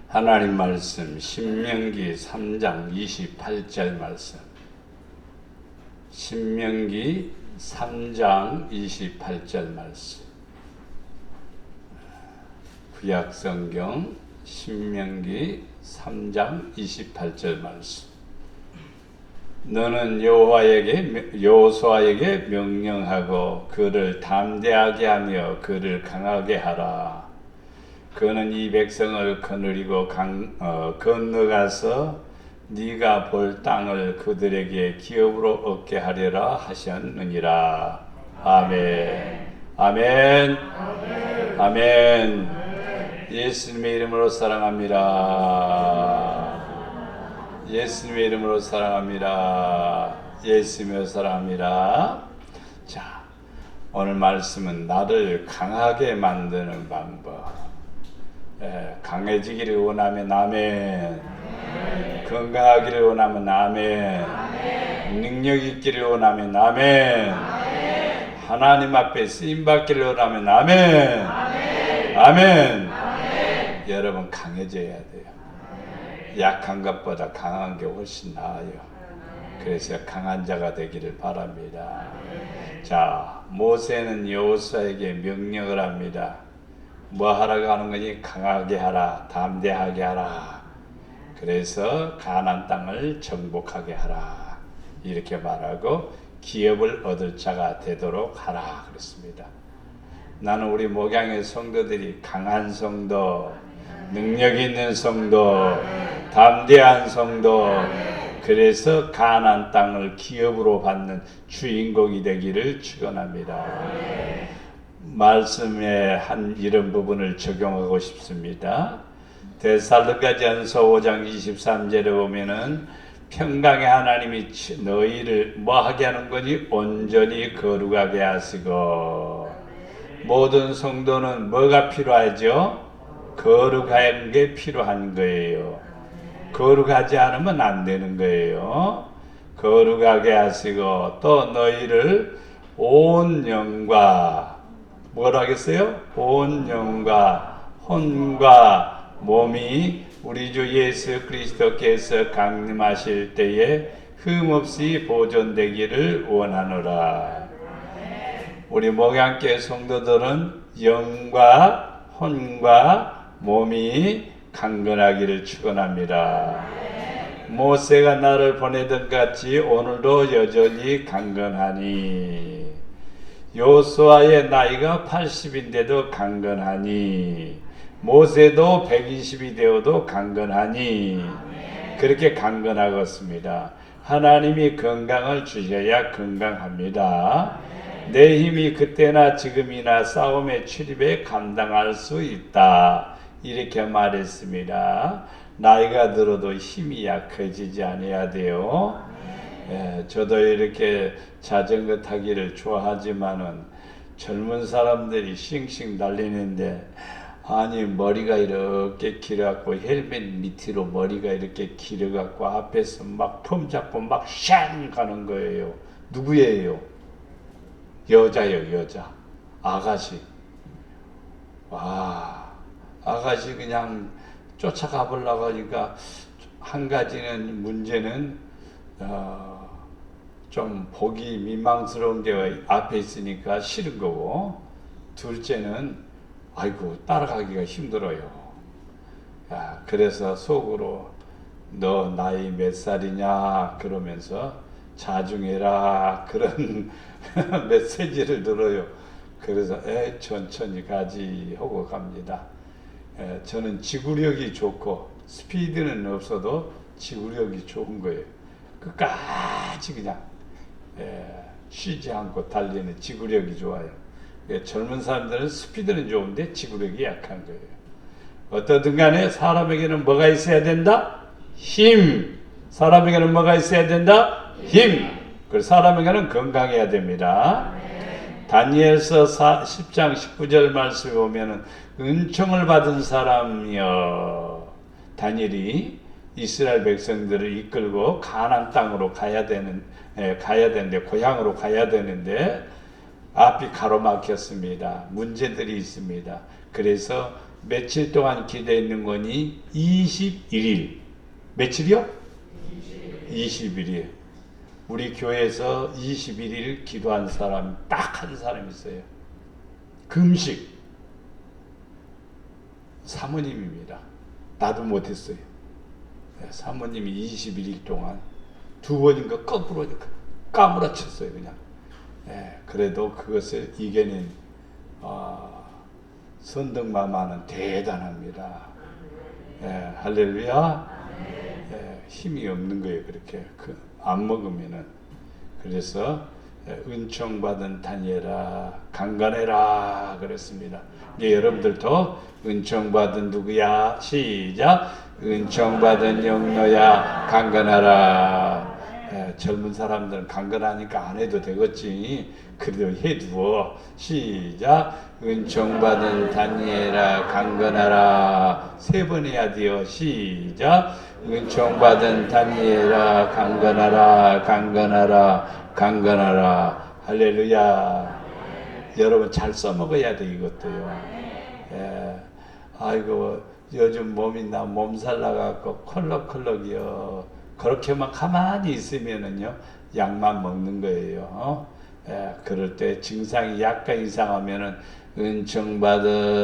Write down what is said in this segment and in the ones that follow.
하나님 말씀 신명기 3장 28절 말씀. 신명기 3장 28절 말씀. 구약성경 신명기 3장 28절 말씀. 너는 여호수아에게 명령하고 그를 담대하게 하며 그를 강하게 하라. 그는 이 백성을 거느리고 건너가서 네가 볼 땅을 그들에게 기업으로 얻게 하리라 하셨느니라. 아멘. 아멘. 아멘. 아멘. 예수님의 이름으로 사랑합니다. 예수님의 이름으로 사랑합니다. 예수님을 사랑합니다. 자, 오늘 말씀은 나를 강하게 만드는 방법. 강해지기를 원하면 아멘. 건강하기를 원하면 아멘. 능력 있기를 원하면 아멘. 하나님 앞에 쓰임받기를 원하면 아멘. 아멘. 여러분 강해져야 돼요. 약한 것보다 강한 게 훨씬 나아요. 그래서 강한 자가 되기를 바랍니다. 자, 모세는 여호수아에게 명령을 합니다. 뭐 하라고 하는 거니? 강하게 하라, 담대하게 하라. 그래서 가나안 땅을 정복하게 하라. 이렇게 말하고 기업을 얻을 자가 되도록 하라 그랬습니다. 나는 우리 목양의 성도들이 강한 성도, 능력 있는 성도, 담대한 성도, 그래서 가나안 땅을 기업으로 받는 주인공이 되기를 축원합니다. 말씀의 이런 부분을 적용하고 싶습니다. 데살로니가전서 5장 23절에 보면은 평강의 하나님이 너희를 뭐 하게 하는 거니? 온전히 거룩하게 하시고. 모든 성도는 뭐가 필요하죠? 거룩한 게 필요한 거예요. 거룩하지 않으면 안 되는 거예요. 거룩하게 하시고 또 너희를 온 영과 뭐라 하겠어요? 온 영과 혼과 몸이 우리 주 예수 그리스도께서 강림하실 때에 흠없이 보존되기를 원하노라. 우리 목양교회 성도들은 영과 혼과 몸이 강건하기를 축원합니다. 모세가 나를 보내던 같이 오늘도 여전히 강건하니, 여호수아의 나이가 80인데도 강건하니, 모세도 120이 되어도 강건하니, 그렇게 강건하겠습니다. 하나님이 건강을 주셔야 건강합니다. 내 힘이 그때나 지금이나 싸움의 출입에 감당할 수 있다. 이렇게 말했습니다. 나이가 들어도 힘이 약해지지 않아야 돼요. 저도 이렇게 자전거 타기를 좋아하지만은 젊은 사람들이 싱싱 달리는데, 아니 머리가 이렇게 길어갖고 헬멧 밑으로 머리가 이렇게 길어갖고 앞에서 막 폼 잡고 막 샹 가는 거예요. 누구예요? 여자요, 여자. 아가씨. 와, 아가씨 그냥 쫓아가 보려고 하니까 한 가지는 문제는 좀 보기 민망스러운 게 앞에 있으니까 싫은 거고, 둘째는 아이고 따라가기가 힘들어요. 야, 그래서 속으로 너 나이 몇 살이냐 그러면서 자중해라 그런 메시지를 들어요. 그래서 천천히 가지 하고 갑니다. 저는 지구력이 좋고 스피드는 없어도 지구력이 좋은 거예요. 끝까지 그냥 쉬지 않고 달리는 지구력이 좋아요. 젊은 사람들은 스피드는 좋은데 지구력이 약한 거예요. 어떻든 간에 사람에게는 뭐가 있어야 된다? 힘. 사람에게는 뭐가 있어야 된다? 힘. 그래서 사람에게는 건강해야 됩니다. 다니엘서 10장 19절 말씀에 보면은 은총을 받은 사람이여, 다니엘이 이스라엘 백성들을 이끌고 가나안 땅으로 가야 되는데, 고향으로 가야 되는데 앞이 가로막혔습니다. 문제들이 있습니다. 그래서 며칠 동안 기도했는 거니 21일. 며칠이요? 21일. 우리 교회에서 21일 기도한 사람 딱 한 사람 있어요. 금식. 사모님입니다. 나도 못했어요. 사모님이 21일 동안 두 번인가 거꾸로 까무라쳤어요. 그냥. 그래도 그것을 이겨낸 선덕마마는 대단합니다. 할렐루야. 힘이 없는 거예요. 그렇게 안 먹으면은. 그래서 은총받은 다니엘아 강건해라 그랬습니다. 이제 여러분들도 은총받은 누구야? 시작. 은총받은 영노야 강건하라. 젊은 사람들은 강건하니까 안 해도 되겠지. 그래도 해두어. 시작. 은총받은 다니엘아 강건하라. 세 번 해야 돼요. 시작. 은총받은 다니엘아 강건하라 강건하라 강건하라. 할렐루야. 여러분 잘 써먹어야 돼 이것도요. 아이고 요즘 몸이 몸살 나갖고 컬럭컬럭이요. 그렇게만 가만히 있으면은요 약만 먹는 거예요. 그럴 때 증상이 약간 이상하면은 은총받은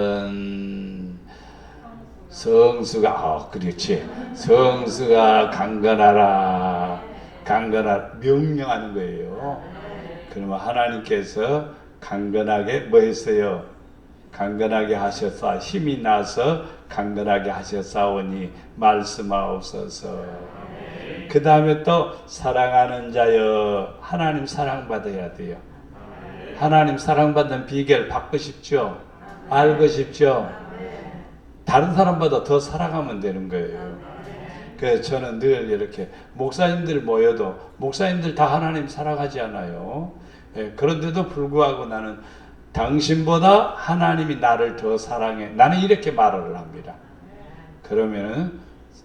성수가 그렇지. 성수가 강건하라. 강건하라. 명령하는 거예요. 그러면 하나님께서 강건하게 뭐 했어요? 강건하게 하셨사. 힘이 나서 강건하게 하셨사오니 말씀하옵소서. 그 다음에 또 사랑하는 자여. 하나님 사랑받아야 돼요. 하나님 사랑받는 비결 받고 싶죠? 알고 싶죠? 다른 사람보다 더 사랑하면 되는 거예요. 그래서 저는 늘 이렇게 목사님들 모여도 목사님들 다 하나님 사랑하지 않아요. 그런데도 불구하고 나는 당신보다 하나님이 나를 더 사랑해. 나는 이렇게 말을 합니다. 그러면은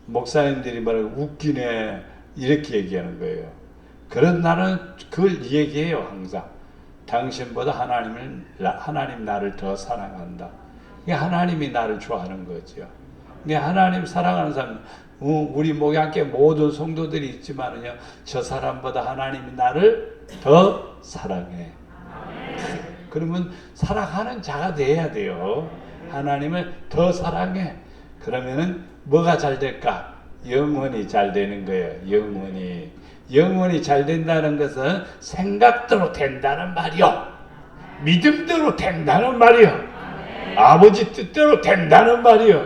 목사님들이 말을 웃기네 이렇게 얘기하는 거예요. 그런 나는 그걸 얘기해요. 항상 당신보다 하나님 나를 더 사랑한다. 하나님이 나를 좋아하는 거죠. 하나님 사랑하는 사람, 우리 목양계 모든 성도들이 있지만은요, 저 사람보다 하나님이 나를 더 사랑해. 그러면 사랑하는 자가 돼야 돼요. 하나님을 더 사랑해. 그러면은 뭐가 잘 될까? 영원히 잘 되는 거예요. 영원히 잘 된다는 것은 생각대로 된다는 말이요. 믿음대로 된다는 말이요. 아버지 뜻대로 된다는 말이요.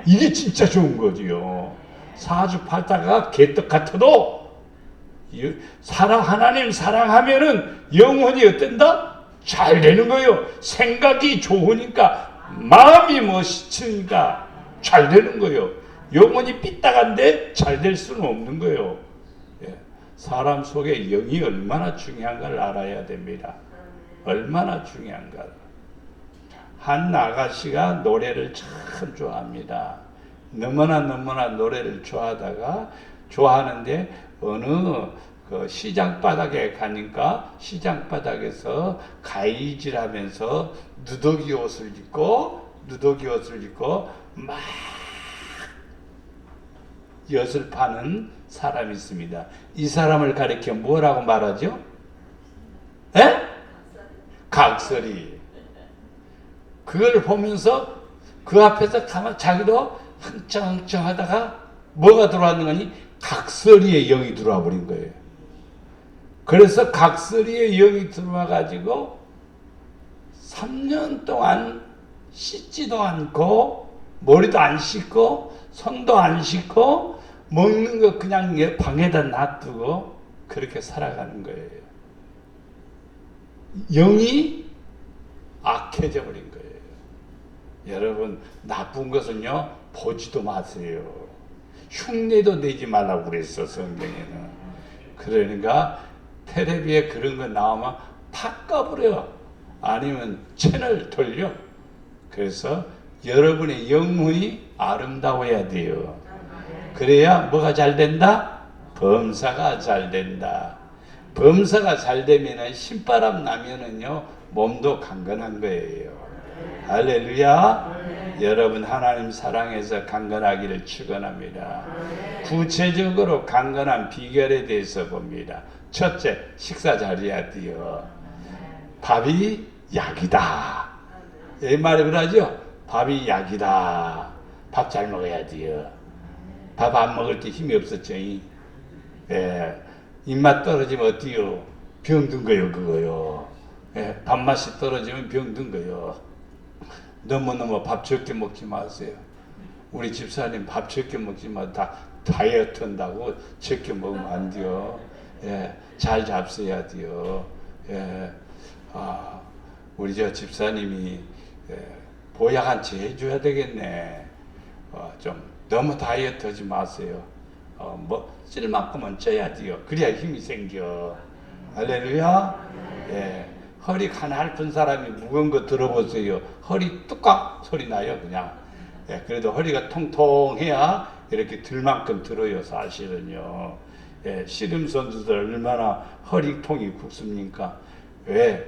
이게 진짜 좋은 거지요. 사주팔자가 개떡 같아도 하나님 사랑하면은 영원히 어떤다? 잘 되는 거예요. 생각이 좋으니까 마음이 멋있으니까 잘 되는 거예요. 영원히 삐딱한데 잘 될 수는 없는 거예요. 사람 속에 영이 얼마나 중요한가를 알아야 됩니다. 얼마나 중요한가. 한 아가씨가 노래를 참 좋아합니다. 너무나 노래를 좋아하는데 어느 그 시장바닥에 가니까 시장바닥에서 가이질하면서 누더기 옷을 입고 막 엿을 파는 사람이 있습니다. 이 사람을 가리켜 뭐라고 말하죠? 각설이. 그걸 보면서 그 앞에서 가만 자기도 흥청흥청 하다가 뭐가 들어왔는 거니? 각설이의 영이 들어와 버린 거예요. 그래서 각설이의 영이 들어와 가지고 3년 동안 씻지도 않고 머리도 안 씻고 손도 안 씻고 먹는 거 그냥 방에다 놔두고 그렇게 살아가는 거예요. 영이 악해져 버린 거예요. 여러분 나쁜 것은요 보지도 마세요. 흉내도 내지 말라고 그랬어 성경에는. 그러니까 텔레비에 그런 거 나오면 팍 꺼버려. 아니면 채널 돌려. 그래서 여러분의 영혼이 아름다워야 돼요. 그래야 뭐가 잘 된다? 범사가 잘 된다. 범사가 잘 되면은 신바람 나면은요 몸도 강건한 거예요. 할렐루야. 여러분 하나님 사랑해서 강건하기를 축원합니다. 구체적으로 강건한 비결에 대해서 봅니다. 첫째, 식사 잘해야 돼요. 밥이 약이다. 이 말이 그러죠? 밥이 약이다. 밥 잘 먹어야 돼요. 밥 안 먹을 때 힘이 없었죠. 예. 입맛 떨어지면 어때요? 병든 거요, 그거요. 예. 밥맛이 떨어지면 병든 거요. 너무너무 밥 적게 먹지 마세요. 우리 집사님 밥 적게 먹지 마. 다 다이어트 한다고 적게 먹으면 안 돼요. 예. 잘 잡숴야 돼요. 예. 우리 저 집사님이 보약 한 채 해줘야 되겠네. 좀 너무 다이어트 하지 마세요. 쓸 만큼은 쪄야 돼요. 그래야 힘이 생겨. 할렐루야. 예. 허리 가날픈 사람이 무거운 거 들어보세요. 허리 뚝깍 소리 나요, 그냥. 예. 그래도 허리가 통통해야 이렇게 들 만큼 들어요, 사실은요. 예. 씨름 선수들 얼마나 허리통이 굵습니까? 왜?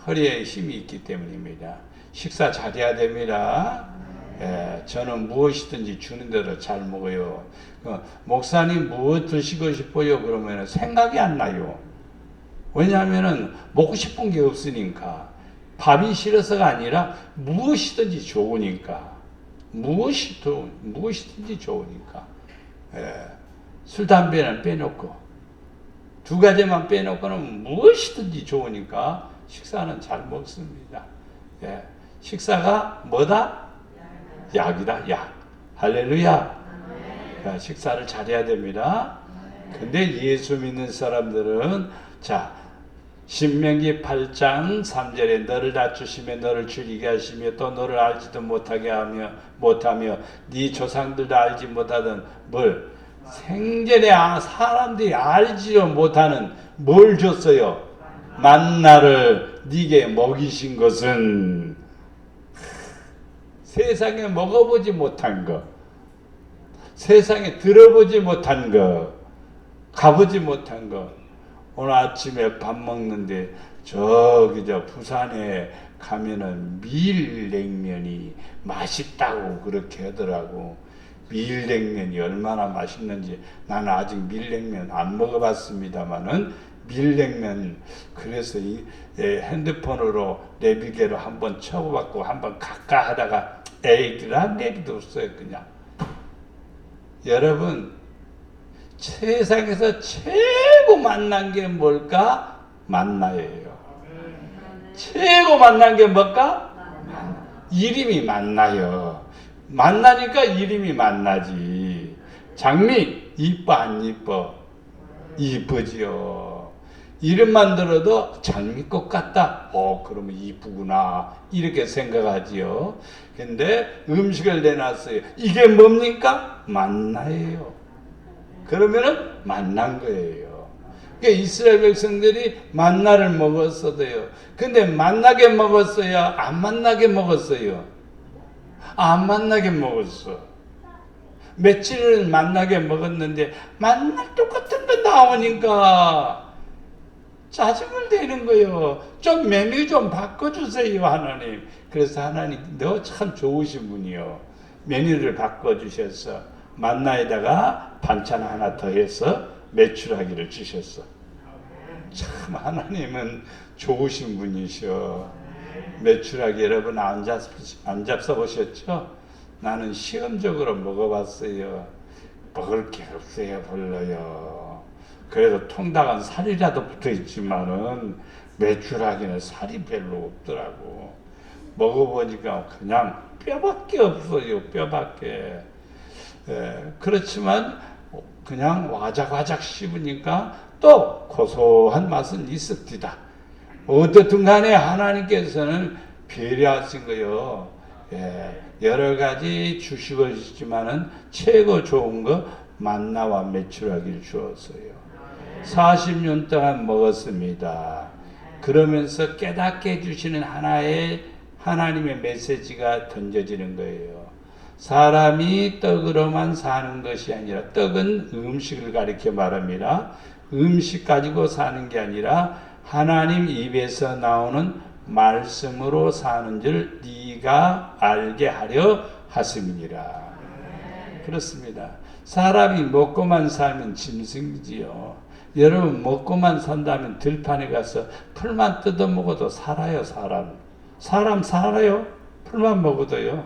허리에 힘이 있기 때문입니다. 식사 잘해야 됩니다. 예, 저는 무엇이든지 주는 대로 잘 먹어요. 목사님 무엇 드시고 싶어요? 그러면 생각이 안 나요. 왜냐하면 먹고 싶은 게 없으니까. 밥이 싫어서가 아니라 무엇이든지 좋으니까. 무엇이든지 좋으니까. 예, 술, 담배는 빼놓고 두 가지만 빼놓고는 무엇이든지 좋으니까 식사는 잘 먹습니다. 예, 식사가 뭐다? 약이다, 약. 할렐루야. 식사를 잘해야 됩니다. 근데 예수 믿는 사람들은 자, 신명기 8장 3절에 너를 낮추시며 너를 죽이게 하시며 또 너를 알지도 못하며 네 조상들도 알지 못하던 뭘 생전에 사람들이 알지도 못하는 뭘 줬어요? 만나를 네게 먹이신 것은 세상에 먹어보지 못한 거, 세상에 들어보지 못한 거, 가보지 못한 거. 오늘 아침에 밥 먹는데 저기 저 부산에 가면은 밀냉면이 맛있다고 그렇게 하더라고. 밀냉면이 얼마나 맛있는지 나는 아직 밀냉면 안 먹어봤습니다만은 밀냉면 그래서 핸드폰으로 내비게로 한번 쳐봤고 한번 갈까 하다가 그런 얘기도 없어요. 그냥 여러분 세상에서 최고 만난 게 뭘까? 만나예요. 최고 만난 게 뭘까? 이름이 만나요. 만나니까 이름이 만나지. 장미 이뻐 안 이뻐? 이쁘지요. 이름만 들어도 장미꽃 같다. 그러면 이쁘구나. 이렇게 생각하지요. 근데 음식을 내놨어요. 이게 뭡니까? 만나예요. 그러면은 만난 거예요. 그러니까 이스라엘 백성들이 만나를 먹었어도요. 근데 만나게 먹었어요? 안 만나게 먹었어요? 안 만나게 먹었어. 며칠을 만나게 먹었는데 만날 똑같은 거 나오니까 짜증을 내는 거예요. 좀 메뉴 좀 바꿔주세요, 하나님. 그래서 하나님 너 참 좋으신 분이요. 메뉴를 바꿔주셔서 만나에다가 반찬 하나 더해서 매출하기를 주셨어. 참 하나님은 좋으신 분이셔. 매출하기 여러분 안 잡숴보셨죠? 나는 시험적으로 먹어봤어요. 먹을 게 없어요, 별로요. 그래도 통닭은 살이라도 붙어있지만은 매출하기는 살이 별로 없더라고. 먹어보니까 그냥 뼈밖에 없어요, 뼈밖에. 그렇지만 그냥 와작와작 씹으니까 또 고소한 맛은 있습니다. 어떻든 간에 하나님께서는 배려하신 거요. 여러 가지 주시고 있지만은 최고 좋은 거 만나와 매출하기를 주었어요. 40년 동안 먹었습니다. 그러면서 깨닫게 해주시는 하나님의 메시지가 던져지는 거예요. 사람이 떡으로만 사는 것이 아니라 떡은 음식을 가리켜 말합니다. 음식 가지고 사는 게 아니라 하나님 입에서 나오는 말씀으로 사는 줄 네가 알게 하려 하심이니라. 그렇습니다. 사람이 먹고만 살면 짐승이지요. 여러분 먹고만 산다면 들판에 가서 풀만 뜯어먹어도 살아요. 사람 살아요. 풀만 먹어도요.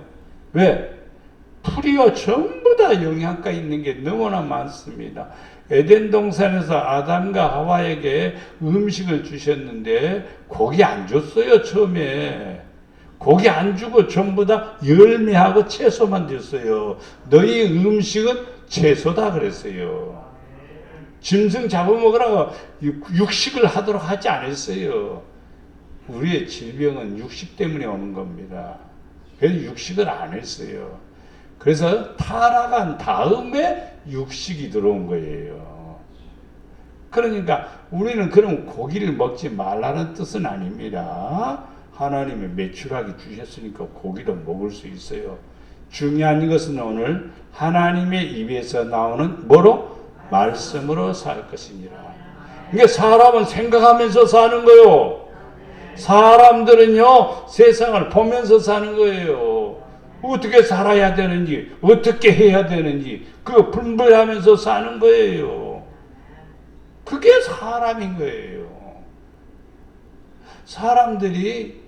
왜? 풀이요 전부 다 영양가 있는 게 너무나 많습니다. 에덴 동산에서 아담과 하와에게 음식을 주셨는데 고기 안 줬어요. 처음에 고기 안 주고 전부 다 열매하고 채소만 줬어요. 너희 음식은 채소다 그랬어요. 짐승 잡아먹으라고 육식을 하도록 하지 않았어요. 우리의 질병은 육식 때문에 오는 겁니다. 그래서 육식을 안 했어요. 그래서 타락한 다음에 육식이 들어온 거예요. 그러니까 우리는 그럼 고기를 먹지 말라는 뜻은 아닙니다. 하나님이 매출하게 주셨으니까 고기도 먹을 수 있어요. 중요한 것은 오늘 하나님의 입에서 나오는 뭐로? 말씀으로 살 것이니라. 이게 사람은 생각하면서 사는 거요. 사람들은요 세상을 보면서 사는 거예요. 어떻게 살아야 되는지, 어떻게 해야 되는지 그거 분별하면서 사는 거예요. 그게 사람인 거예요. 사람들이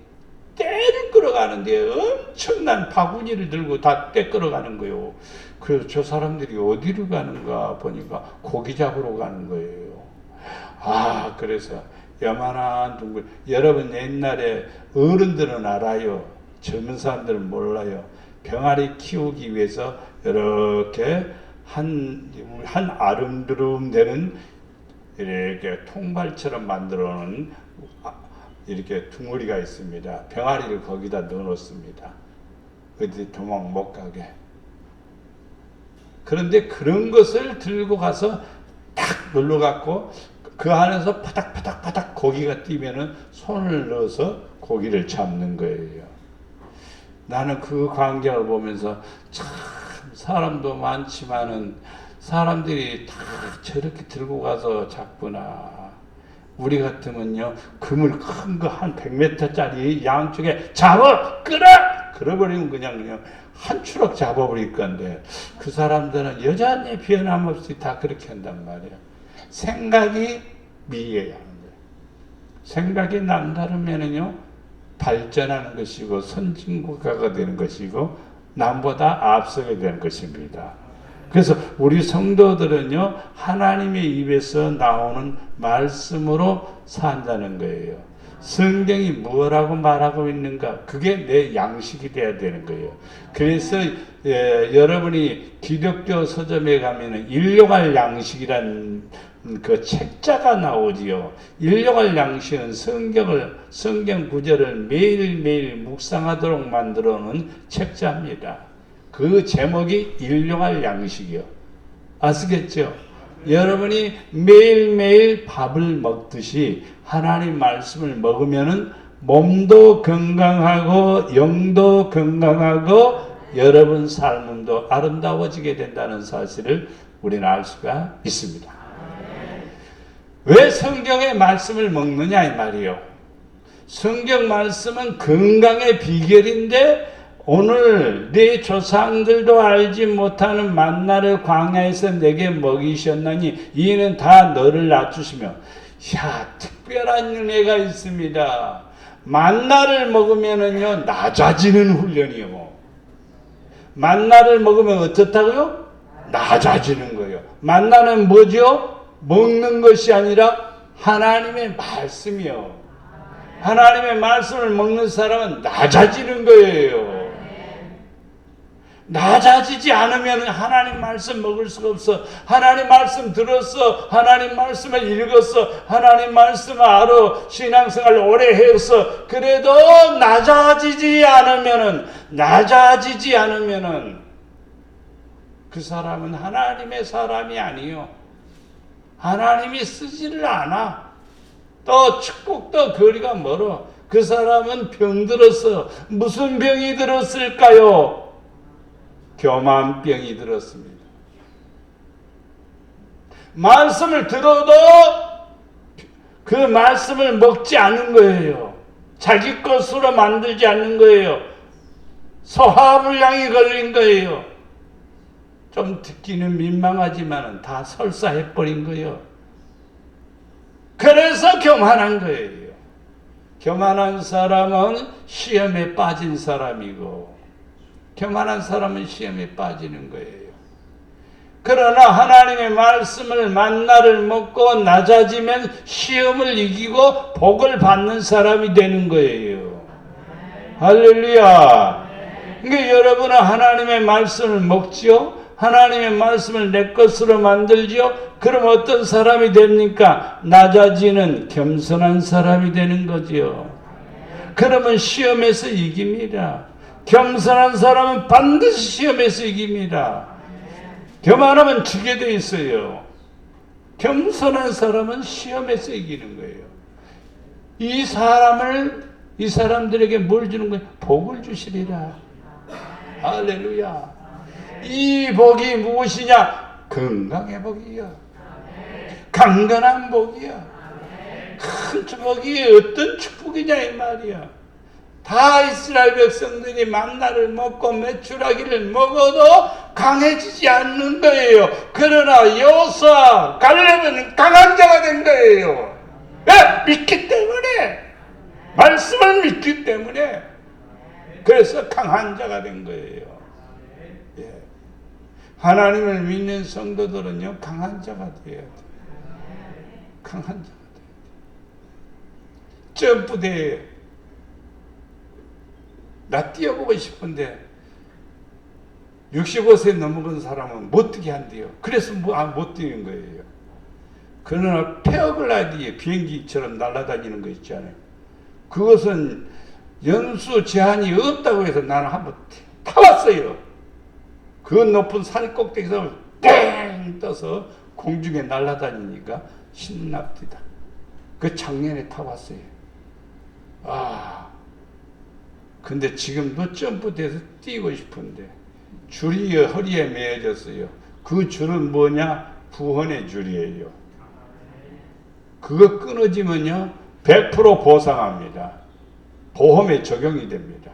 떼를 끌어가는데 엄청난 바구니를 들고 다 떼 끌어가는 거예요. 그래서 저 사람들이 어디로 가는가 보니까 고기 잡으러 가는 거예요. 아, 그래서 요만한 둥글. 여러분 옛날에 어른들은 알아요. 젊은 사람들은 몰라요. 병아리 키우기 위해서 이렇게 한 아름드름 되는 이렇게 통발처럼 만들어 놓은 이렇게 둥어리가 있습니다. 병아리를 거기다 넣어 놓습니다. 어디 도망 못 가게. 그런데 그런 것을 들고 가서 딱 눌러 갖고 그 안에서 파닥파닥파닥 고기가 뛰면은 손을 넣어서 고기를 잡는 거예요. 나는 그 광경을 보면서 참 사람도 많지만은 사람들이 다 저렇게 들고 가서 잡구나. 우리 같으면요, 그물 큰 거 한 100m짜리 양쪽에 잡아! 끌어! 끌어버리면 그냥 한 추럭 잡아버릴 건데, 그 사람들은 여전히 변함없이 다 그렇게 한단 말이에요. 생각이 미해야 하는 거예요. 생각이 남다르면은요, 발전하는 것이고, 선진국가가 되는 것이고, 남보다 앞서게 되는 것입니다. 그래서 우리 성도들은요, 하나님의 입에서 나오는 말씀으로 산다는 거예요. 성경이 뭐라고 말하고 있는가? 그게 내 양식이 돼야 되는 거예요. 그래서 여러분이 기독교 서점에 가면은 일용할 양식이라는 그 책자가 나오지요. 일용할 양식은 성경 구절을 매일매일 묵상하도록 만들어 놓은 책자입니다. 그 제목이 일용할 양식이요. 아시겠죠? 여러분이 매일매일 밥을 먹듯이 하나님 말씀을 먹으면은 몸도 건강하고 영도 건강하고 여러분 삶도 아름다워지게 된다는 사실을 우리는 알 수가 있습니다. 왜 성경의 말씀을 먹느냐 이 말이요. 성경 말씀은 건강의 비결인데 오늘 네 조상들도 알지 못하는 만나를 광야에서 내게 먹이셨나니 이는 다 너를 낮추시며 특별한 은혜가 있습니다. 만나를 먹으면은요 낮아지는 훈련이요. 만나를 먹으면 어떻다고요? 낮아지는 거예요. 만나는 뭐죠? 먹는 것이 아니라 하나님의 말씀이요. 하나님의 말씀을 먹는 사람은 낮아지는 거예요. 낮아지지 않으면 하나님 말씀 먹을 수가 없어. 하나님 말씀 들었어. 하나님 말씀을 읽었어. 하나님 말씀을 알아. 신앙생활 오래 해서 그래도 낮아지지 않으면은 그 사람은 하나님의 사람이 아니요. 하나님이 쓰지를 않아. 또 축복도 거리가 멀어. 그 사람은 병들었어. 무슨 병이 들었을까요? 교만병이 들었습니다. 말씀을 들어도 그 말씀을 먹지 않는 거예요. 자기 것으로 만들지 않는 거예요. 소화불량이 걸린 거예요. 좀 듣기는 민망하지만 다 설사해버린 거예요. 그래서 교만한 거예요. 교만한 사람은 시험에 빠진 사람이고, 교만한 사람은 시험에 빠지는 거예요. 그러나 하나님의 말씀을 만나를 먹고 낮아지면 시험을 이기고 복을 받는 사람이 되는 거예요. 할렐루야. 그러니까 여러분은 하나님의 말씀을 먹지요? 하나님의 말씀을 내 것으로 만들지요? 그럼 어떤 사람이 됩니까? 낮아지는 겸손한 사람이 되는 거지요. 그러면 시험에서 이깁니다. 겸손한 사람은 반드시 시험에서 이깁니다. 교만하면 지게 돼 있어요. 겸손한 사람은 시험에서 이기는 거예요. 이 사람들에게 뭘 주는 거예요? 복을 주시리라. 할렐루야. 이 복이 무엇이냐? 건강의 복이요. 강건한 복이요. 큰 축복이 어떤 축복이냐 이 말이야. 다 이스라엘 백성들이 만나를 먹고 메추라기를 먹어도 강해지지 않는 거예요. 그러나 여호수아, 갈렙은 강한 자가 된 거예요. 왜? 믿기 때문에. 말씀을 믿기 때문에. 그래서 강한 자가 된 거예요. 예. 하나님을 믿는 성도들은요, 강한 자가 되어야 돼요. 강한 자가 돼야 돼요. 점프대회 나 뛰어보고 싶은데 65세 넘어간 사람은 못 뛰게 한대요. 그래서 못 뛰는 거예요. 그러나 패러글라이딩 비행기처럼 날아다니는 거 있잖아요. 그것은 연수 제한이 없다고 해서 나는 한번 타봤어요. 그 높은 산 꼭대기에서 땡 떠서 공중에 날아다니니까 신납니다. 그 작년에 타봤어요. 근데 지금도 점프대에서 뛰고 싶은데 줄이 허리에 매어졌어요. 그 줄은 뭐냐? 구원의 줄이에요. 그거 끊어지면요 100% 보상합니다. 보험에 적용이 됩니다.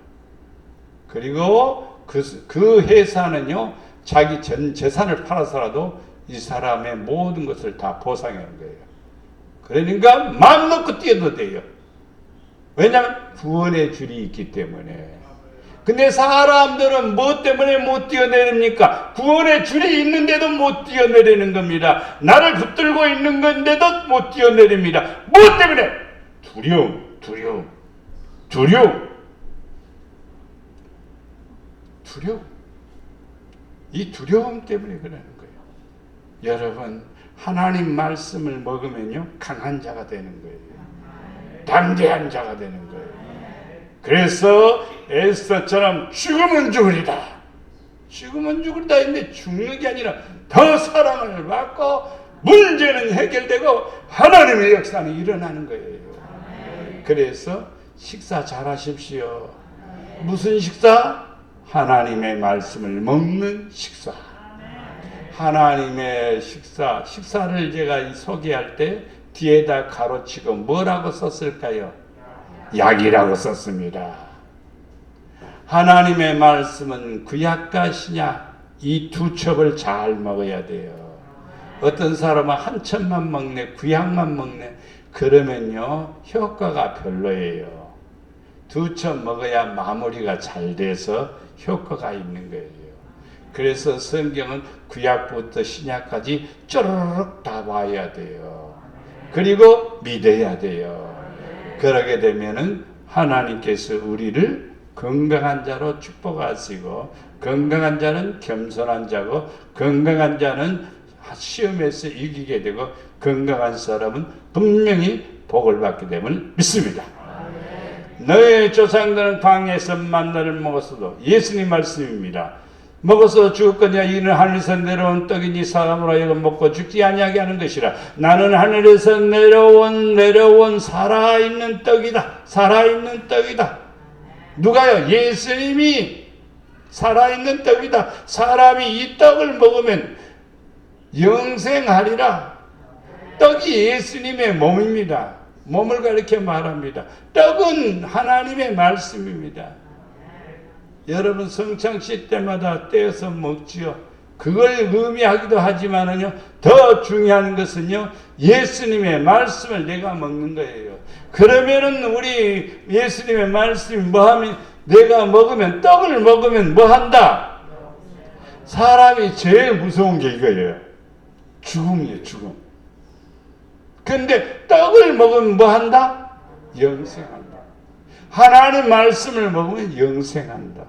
그리고 그 회사는요 자기 전 재산을 팔아서라도 이 사람의 모든 것을 다 보상하는 거예요. 그러니까 마음 놓고 뛰어도 돼요. 왜냐하면 구원의 줄이 있기 때문에. 근데 사람들은 뭐 때문에 못 뛰어내립니까? 구원의 줄이 있는데도 못 뛰어내리는 겁니다. 나를 붙들고 있는 건데도 못 뛰어내립니다. 뭐 때문에? 두려움. 이 두려움 때문에 그러는 거예요. 여러분, 하나님 말씀을 먹으면요 강한 자가 되는 거예요. 담대한 자가 되는 거예요. 그래서 에스더처럼 죽으면 죽으리다. 했는데 죽는 게 아니라 더 사랑을 받고 문제는 해결되고 하나님의 역사는 일어나는 거예요. 그래서 식사 잘 하십시오. 무슨 식사? 하나님의 말씀을 먹는 식사. 하나님의 식사를 제가 소개할 때 뒤에다 가로치고 뭐라고 썼을까요? 약이라고 썼습니다. 하나님의 말씀은 구약과 신약 이 두 첩을 잘 먹어야 돼요. 어떤 사람은 한 첩만 먹네, 구약만 먹네. 그러면요 효과가 별로예요. 두 첩 먹어야 마무리가 잘 돼서 효과가 있는 거예요. 그래서 성경은 구약부터 신약까지 쪼르륵 다 봐야 돼요. 그리고 믿어야 돼요. 그러게 되면은 하나님께서 우리를 건강한 자로 축복하시고, 건강한 자는 겸손한 자고, 건강한 자는 시험에서 이기게 되고, 건강한 사람은 분명히 복을 받게 됨을 믿습니다. 너의 조상들은 광야에서 만나를 먹었어도, 예수님 말씀입니다. 먹어서 죽었거니와 이는 하늘에서 내려온 떡이니 사람으로 하여금 먹고 죽지 아니하게 하는 것이라. 나는 하늘에서 내려온 살아있는 떡이다. 살아있는 떡이다. 누가요? 예수님이 살아있는 떡이다. 사람이 이 떡을 먹으면 영생하리라. 떡이 예수님의 몸입니다. 몸을 가리켜 말합니다. 떡은 하나님의 말씀입니다. 여러분 성찬식 때마다 떼어서 먹지요. 그걸 의미하기도 하지만은요, 더 중요한 것은요, 예수님의 말씀을 내가 먹는 거예요. 그러면은 우리 예수님의 말씀이 뭐하면, 내가 먹으면, 떡을 먹으면 뭐 한다? 사람이 제일 무서운 게 이거예요. 죽음이에요, 죽음. 근데 떡을 먹으면 뭐 한다? 영생한다. 하나님 말씀을 먹으면 영생한다.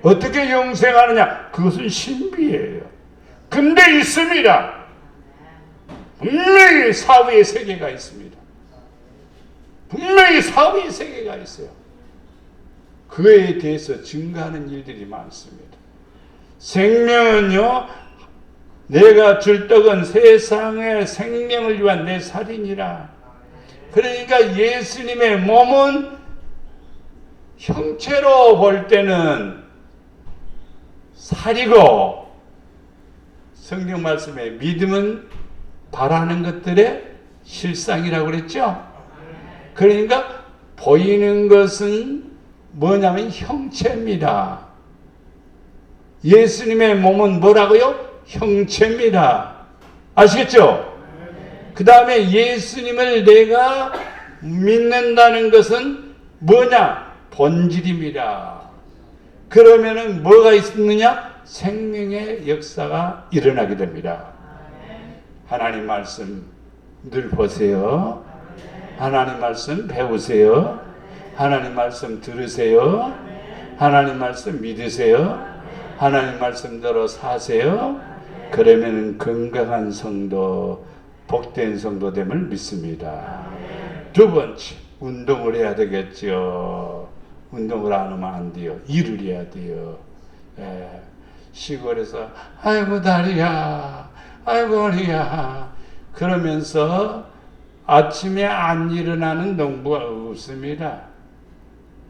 어떻게 영생하느냐? 그것은 신비예요. 근데 있습니다. 분명히 사후의 세계가 있습니다. 분명히 사후의 세계가 있어요. 그에 대해서 증거하는 일들이 많습니다. 생명은요, 내가 줄 떡은 세상의 생명을 위한 내 살이니라. 그러니까 예수님의 몸은 형체로 볼 때는 살이고, 성경 말씀에 믿음은 바라는 것들의 실상이라고 그랬죠. 그러니까 보이는 것은 뭐냐면 형체입니다. 예수님의 몸은 뭐라고요? 형체입니다. 아시겠죠? 그 다음에 예수님을 내가 믿는다는 것은 뭐냐? 본질입니다. 그러면은 뭐가 있느냐? 생명의 역사가 일어나게 됩니다. 하나님 말씀 늘 보세요. 하나님 말씀 배우세요. 하나님 말씀 들으세요. 하나님 말씀 믿으세요. 하나님 말씀대로 사세요. 그러면 건강한 성도, 복된 성도됨을 믿습니다. 두 번째, 운동을 해야 되겠죠. 운동을 안 하면 안 돼요. 일을 해야 돼요. 시골에서 아이고 다리야, 아이고 허리야 그러면서 아침에 안 일어나는 농부가 없습니다.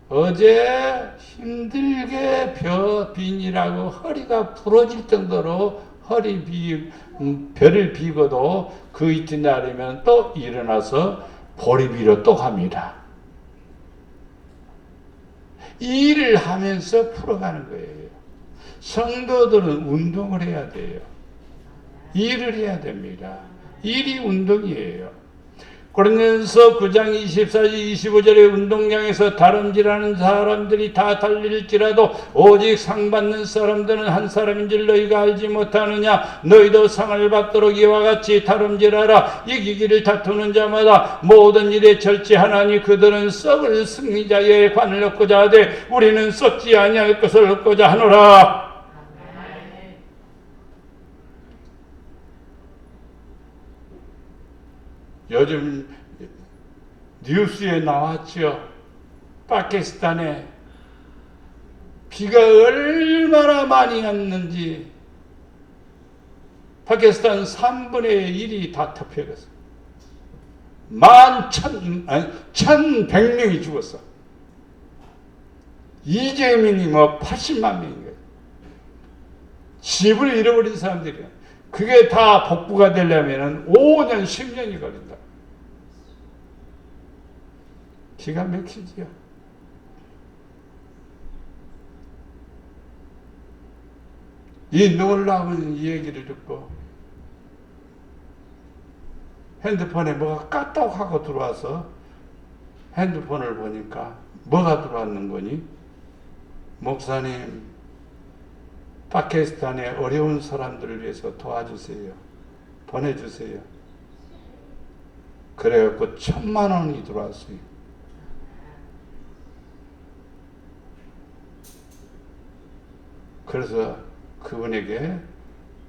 어제 힘들게 벼빈이라고 허리가 부러질 정도로 벼를 비고도 그 이튿날이면 또 일어나서 보리비로 또 갑니다. 일을 하면서 풀어가는 거예요. 성도들은 운동을 해야 돼요. 일을 해야 됩니다. 일이 운동이에요. 고린도전서 9장 24절 25절의 운동장에서 다름질하는 사람들이 다 달릴지라도 오직 상 받는 사람들은 한 사람인 줄 너희가 알지 못하느냐. 너희도 상을 받도록 이와 같이 다름질하라. 이기기를 다투는 자마다 모든 일에 절제하나니 그들은 썩을 승리자의 관을 얻고자 하되 우리는 썩지 아니할 것을 얻고자 하노라. 요즘 뉴스에 나왔죠. 파키스탄에 비가 얼마나 많이 왔는지 파키스탄 3분의 1이 다 덮여갔어. 1,100명이 죽었어. 이재민이 뭐 80만 명인 거예요. 집을 잃어버린 사람들이야. 그게 다 복구가 되려면 5년, 10년이 걸린다. 기가 막히지요. 이 놀라운 얘기를 듣고 핸드폰에 뭐가 까딱 하고 들어와서 핸드폰을 보니까 뭐가 들어왔는 거니? 목사님, 파키스탄의 어려운 사람들을 위해서 도와주세요. 보내주세요. 그래갖고 1,000만 원이 들어왔어요. 그래서 그분에게,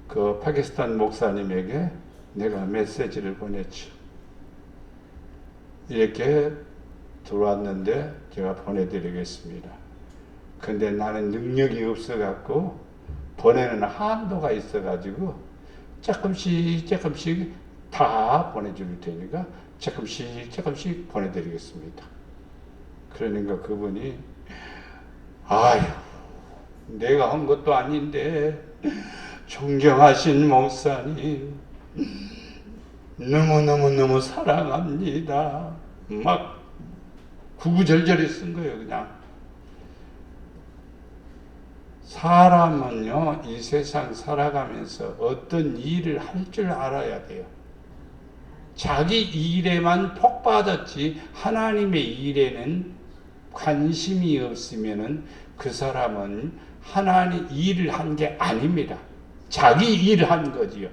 그 파키스탄 목사님에게 내가 메시지를 보냈죠. 이렇게 들어왔는데 제가 보내드리겠습니다. 근데 나는 능력이 없어갖고 보내는 한도가 있어가지고 조금씩 다 보내줄 테니까 조금씩 보내드리겠습니다. 그러니까 그분이 아유, 내가 한 것도 아닌데 존경하신 목사님, 너무너무너무 사랑합니다. 막 구구절절히 쓴 거예요. 그냥 사람은요, 이 세상 살아가면서 어떤 일을 할 줄 알아야 돼요. 자기 일에만 폭 빠졌지 하나님의 일에는 관심이 없으면은 그 사람은 하나님 일을 한 게 아닙니다. 자기 일을 한 거지요.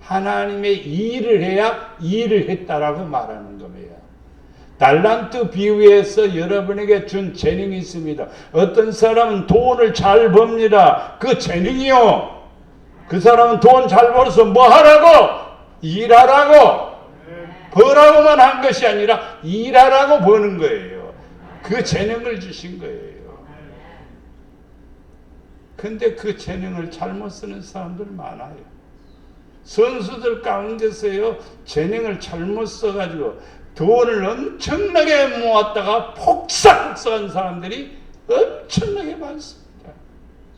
하나님의 일을 해야 일을 했다라고 말하는 겁니다. 달란트 비유에서 여러분에게 준 재능이 있습니다. 어떤 사람은 돈을 잘 법니다. 그 재능이요. 그 사람은 돈 잘 벌어서 뭐 하라고? 일하라고. 벌라고만 한 것이 아니라 일하라고 버는 거예요. 그 재능을 주신 거예요. 근데 그 재능을 잘못 쓰는 사람들 많아요. 선수들 가운데서요, 재능을 잘못 써가지고 돈을 엄청나게 모았다가 폭삭폭삭한 사람들이 엄청나게 많습니다.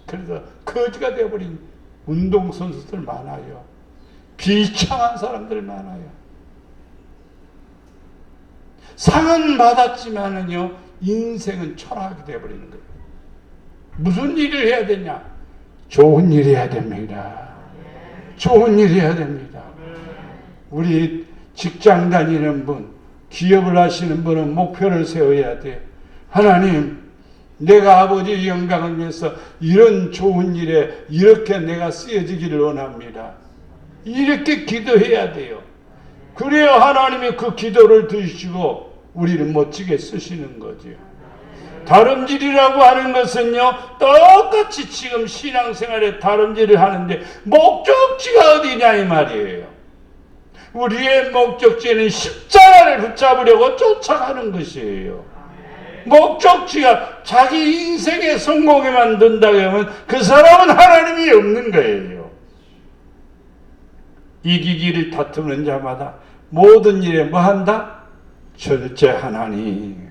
그래서 거지가 되어버린 운동선수들 많아요. 비참한 사람들 많아요. 상은 받았지만은요, 인생은 초라하게 되어버리는 거예요. 무슨 일을 해야 되냐? 좋은 일 해야 됩니다. 좋은 일 해야 됩니다. 우리 직장 다니는 분, 기업을 하시는 분은 목표를 세워야 돼. 하나님, 내가 아버지의 영광을 위해서 이런 좋은 일에 이렇게 내가 쓰여지기를 원합니다. 이렇게 기도해야 돼요. 그래야 하나님이 그 기도를 들으시고 우리를 멋지게 쓰시는 거지요. 다름질이라고 하는 것은요, 똑같이 지금 신앙생활에 다름질을 하는데 목적지가 어디냐 이 말이에요. 우리의 목적지는 십자가를 붙잡으려고 쫓아가는 것이에요. 목적지가 자기 인생의 성공에만 든다고 하면 그 사람은 하나님이 없는 거예요. 이기기를 다투는 자마다 모든 일에 뭐 한다? 절제하나니.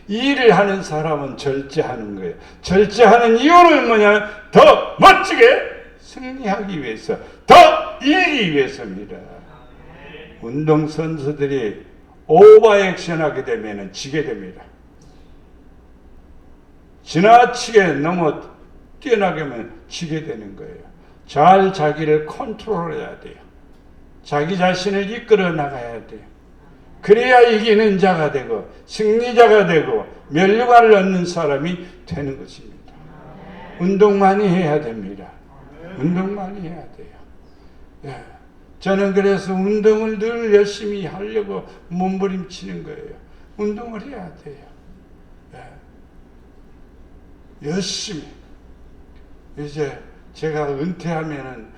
일을 하는 사람은 절제하는 거예요. 절제하는 이유는 뭐냐면 더 멋지게 승리하기 위해서, 더 이기기 위해서입니다. 운동선수들이 오버액션하게 되면 지게 됩니다. 지나치게 너무 뛰어나게 하면 지게 되는 거예요. 잘 자기를 컨트롤해야 돼요. 자기 자신을 이끌어 나가야 돼요. 그래야 이기는 자가 되고 승리자가 되고 면류관을 얻는 사람이 되는 것입니다. 운동 많이 해야 됩니다. 운동 많이 해야 돼요. 예. 저는 그래서 운동을 늘 열심히 하려고 몸부림치는 거예요. 운동을 해야 돼요. 예. 열심히. 이제 제가 은퇴하면은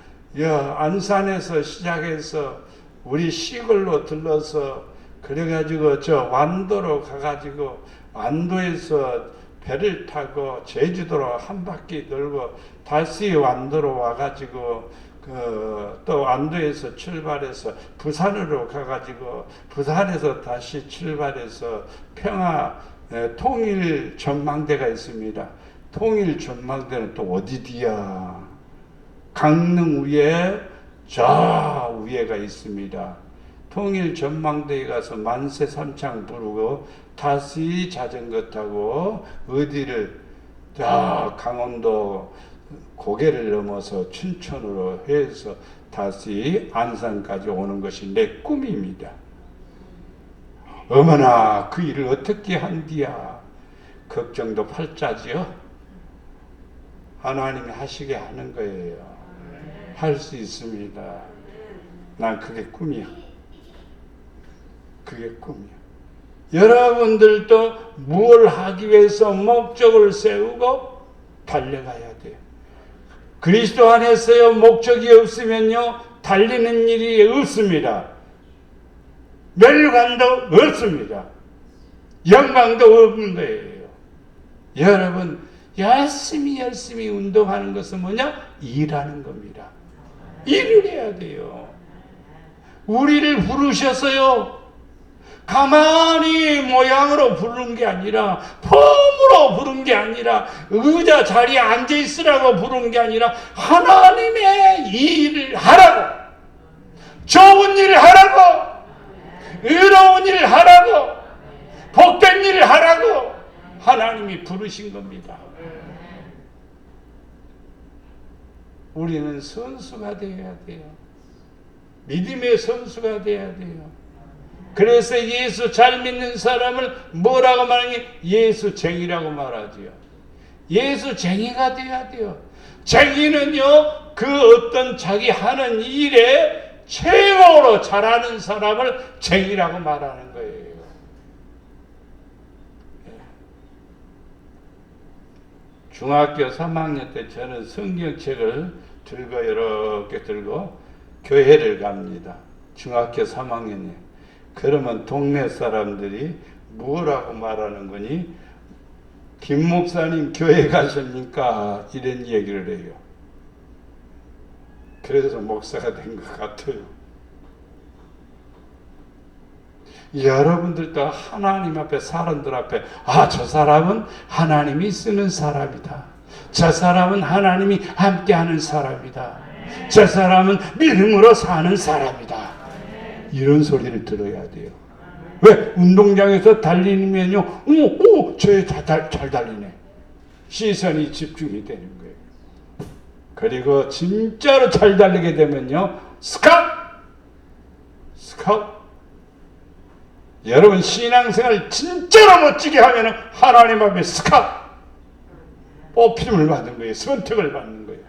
안산에서 시작해서 우리 시골로 들러서 그래가지고 저 완도로 가가지고 완도에서 배를 타고 제주도로 한 바퀴 돌고 다시 완도로 와가지고 또 완도에서 출발해서 부산으로 가가지고 부산에서 다시 출발해서 평화 통일 전망대가 있습니다. 통일 전망대는 또 어디디야? 강릉 위에 저 위에가 있습니다. 통일 전망대에 가서 만세 삼창 부르고 다시 자전거 타고 어디를 강원도 고개를 넘어서 춘천으로 해서 다시 안산까지 오는 것이 내 꿈입니다. 어머나 그 일을 어떻게 한디야? 걱정도 팔자지요. 하나님이 하시게 하는 거예요. 할 수 있습니다. 난 그게 꿈이야. 그게 꿈이야. 여러분들도 뭘 하기 위해서 목적을 세우고 달려가야 돼요. 그리스도 안에서요, 목적이 없으면요, 달리는 일이 없습니다. 멸관도 없습니다. 영광도 없는 거예요. 여러분, 열심히 운동하는 것은 뭐냐? 일하는 겁니다. 일을 해야 돼요. 우리를 부르셔서요, 가만히 모양으로 부른 게 아니라, 폼으로 부른 게 아니라, 의자 자리에 앉아 있으라고 부른 게 아니라, 하나님의 일을 하라고, 좋은 일을 하라고, 의로운 일을 하라고, 복된 일을 하라고 하나님이 부르신 겁니다. 우리는 선수가 되어야 돼요. 믿음의 선수가 되어야 돼요. 그래서 예수 잘 믿는 사람을 뭐라고 말하니? 예수쟁이라고 말하지요. 예수쟁이가 되어야 돼요. 쟁이는요, 그 어떤 자기 하는 일에 최고로 잘하는 사람을 쟁이라고 말하는 거예요. 중학교 3학년 때 저는 성경책을 들고 이렇게 들고 교회를 갑니다. 중학교 3학년에. 그러면 동네 사람들이 뭐라고 말하는 거니? 김 목사님 교회 가십니까? 이런 얘기를 해요. 그래서 목사가 된 것 같아요. 여러분들도 하나님 앞에, 사람들 앞에, 아, 저 사람은 하나님이 쓰는 사람이다. 저 사람은 하나님이 함께하는 사람이다. 저 사람은 믿음으로 사는 사람이다. 이런 소리를 들어야 돼요. 왜? 운동장에서 달리면요, 쟤 잘 달리네. 시선이 집중이 되는 거예요. 그리고 진짜로 잘 달리게 되면요, 스카웃! 여러분 신앙생활 진짜로 멋지게 하면 하나님 앞에 스카웃! 뽑힘을 받는 거예요. 선택을 받는 거예요.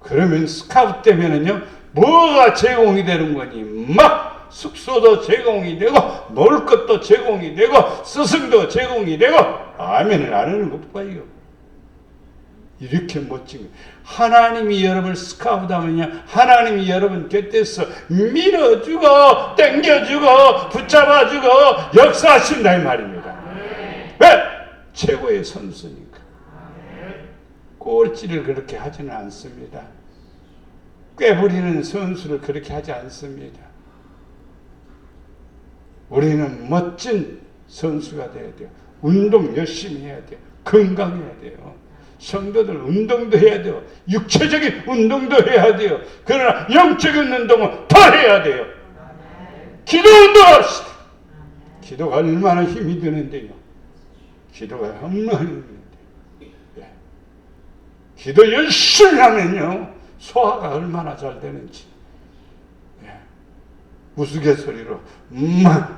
그러면 스카웃 되면은요, 뭐가 제공이 되는 거니? 막 숙소도 제공이 되고, 놀 것도 제공이 되고, 스승도 제공이 되고, 아멘을 안 하는 것 봐요. 이렇게 멋진 거예요. 하나님이 여러분을 스카우트하면요, 하나님이 여러분 곁에서 밀어주고 당겨주고 붙잡아주고 역사하신다 이 말입니다. 왜? 최고의 선수니까. 꼴찌를 그렇게 하지는 않습니다. 꾀부리는 선수를 그렇게 하지 않습니다. 우리는 멋진 선수가 돼야 돼요. 운동 열심히 해야 돼요. 건강해야 돼요. 성도들 운동도 해야 돼요. 육체적인 운동도 해야 돼요. 그러나 영적인 운동은 더 해야 돼요. 기도 운동합시다. 기도가 얼마나 힘이 드는데요. 기도가 얼마나 힘이 드는데. 기도 열심히 하면요, 소화가 얼마나 잘 되는지. 우스갯소리로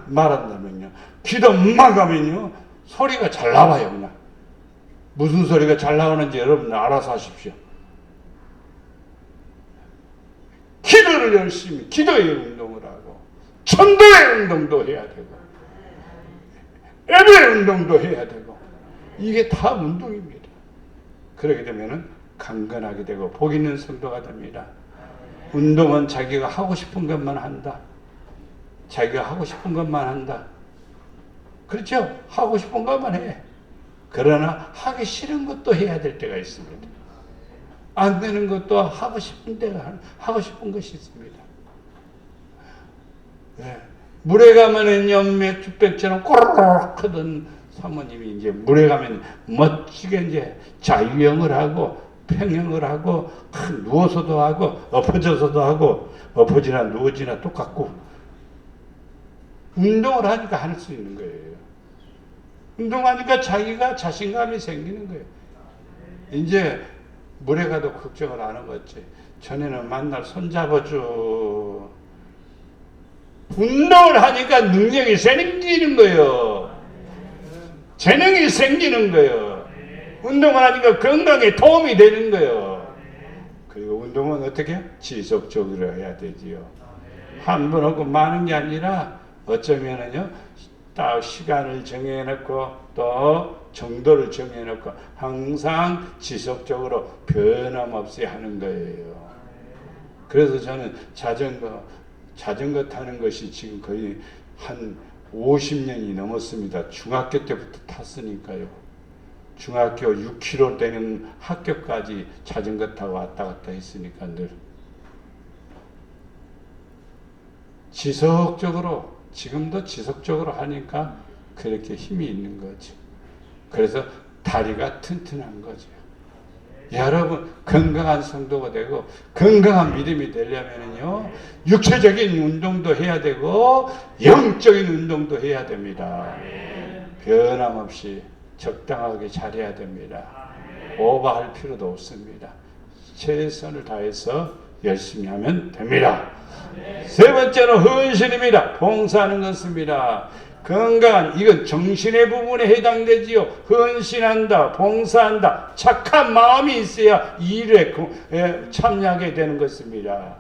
말한다면요, 기도 하면요, 소리가 잘 나와요. 그냥 무슨 소리가 잘 나오는지 여러분 알아서 하십시오. 기도를 열심히, 기도의 운동을 하고, 전도의 운동도 해야 되고, 예배 운동도 해야 되고, 이게 다 운동입니다. 그렇게 되면은 강건하게 되고 복 있는 성도가 됩니다. 운동은 자기가 하고 싶은 것만 한다. 자기가 하고 싶은 것만 한다. 그렇죠? 하고 싶은 것만 해. 그러나 하기 싫은 것도 해야 될 때가 있습니다. 안 되는 것도 하고 싶은 때가, 하고 싶은 것이 있습니다. 네. 물에 가면은요, 맥주백처럼 꼬르륵 하던 사모님이 이제 물에 가면 멋지게 이제 자유형을 하고, 평형을 하고, 누워서도 하고, 엎어져서도 하고, 엎어지나 누워지나 똑같고, 운동을 하니까 할 수 있는 거예요. 운동하니까 자기가 자신감이 생기는 거예요. 이제 물에 가도 걱정을 안 하겠지. 전에는 만날 손잡아줘. 운동을 하니까 능력이 생기는 거예요. 재능이 생기는 거예요. 운동을 하니까 건강에 도움이 되는 거예요. 그리고 운동은 어떻게? 지속적으로 해야 되지요. 한 번 하고 마는 게 아니라 어쩌면은요, 딱 시간을 정해놓고 또 정도를 정해놓고 항상 지속적으로 변함없이 하는 거예요. 그래서 저는 자전거 타는 것이 지금 거의 한 50년이 넘었습니다. 중학교 때부터 탔으니까요. 중학교 6km 되는 학교까지 자전거 타고 왔다 갔다 했으니까 늘 지속적으로 지금도 지속적으로 하니까 그렇게 힘이 있는 거죠. 그래서 다리가 튼튼한 거죠. 여러분 건강한 성도가 되고 건강한 믿음이 되려면요 육체적인 운동도 해야 되고 영적인 운동도 해야 됩니다. 변함없이 적당하게 잘해야 됩니다. 오버할 필요도 없습니다. 최선을 다해서 열심히 하면 됩니다. 세 번째는 헌신입니다. 봉사하는 것입니다. 건강한 이건 정신의 부분에 해당되지요. 헌신한다, 봉사한다, 착한 마음이 있어야 일에 참여하게 되는 것입니다.